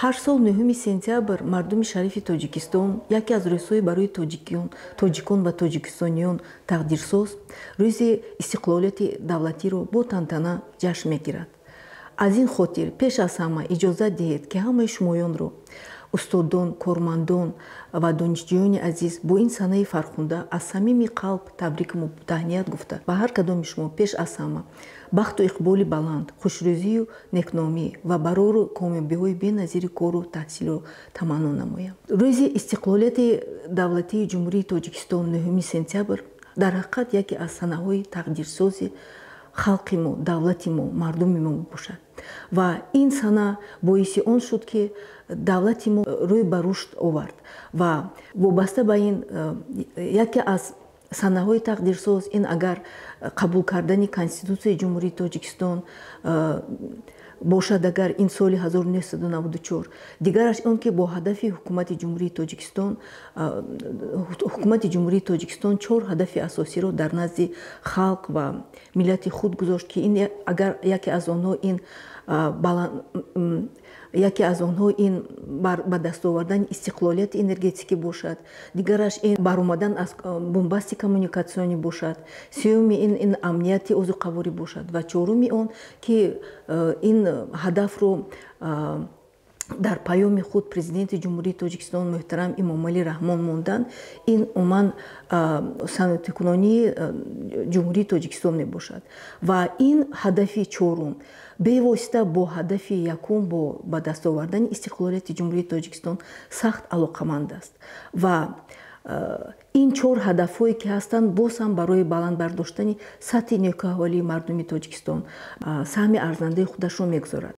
ҳар сол 9 сентябр мардуми шарифи Тоҷикистон яке аз рӯзҳои барои тоҷикон ва тоҷикистониён тақдирсоз рӯзи истиқлолияти давлатиро бо тантана ҷашн мегирад. Аз ин хотир пеш аз ҳама иҷозат диҳед ки ҳамаи шумоёнро устодон, кормандон ва донишҷӯёни азиз бо ин санаи фархунда аз самими қалб табрикму таҳният гуфта ба ҳар кадоми шумо пеш аз ҳама бахту иқболи баланд, хушрӯзию некномӣ ва барору комёбиҳои беназири кору таҳсилро таманно намоям. Рӯзи истиқлолияти давлатии Ҷумҳурии Тоҷикистон 9 сентябр дар ҳақиқат яке аз санаҳои тақдирсози халқи мо, давлати мо, мардуми мо мебошад. Ва ин сана боиси он шуд ки давлати мо рӯй ба рушд овард ва вобаста ба ин яке аз санаҳои тақдирсоз ин агар қабул кардани Конститутсияи Ҷумҳурии Тоҷикистон бошад, агар ин соли 1994, дигараш он ки бо ҳадафи ҳукумати Ҷумҳурии Тоҷикистон 4 ҳадафи асосиро дар назди халқ ва миллати худ гузошт ки ин агар яке аз онҳо ин ба даст овардани истиқлолияти энергетикӣ бошад, дигараш ин баромадан аз бомбасти коммуникатсионӣ бошад, сеюми ин амнияти озуқаворӣ бошад ва чоруми он ки ин ҳадафро дар паёми худ президенти Ҷумҳурии Тоҷикистон муҳтарам Эмомалӣ Раҳмон мондан, ин умуман санъатикунонии Ҷумҳурии Тоҷикистон мебошад. Ва ин ҳадафи чорум бевосита бо ҳадафи якум ба даст овардани истиқлолияти Ҷумҳурии Тоҷикистон сахт алоқаманд аст. Ва ин 4 ҳадафҳое ки ҳастанд боз ҳам барои баланд бардоштани сатҳи некӯҳавалии мардуми Тоҷикистон саҳми арзандаи худашро мегузорад.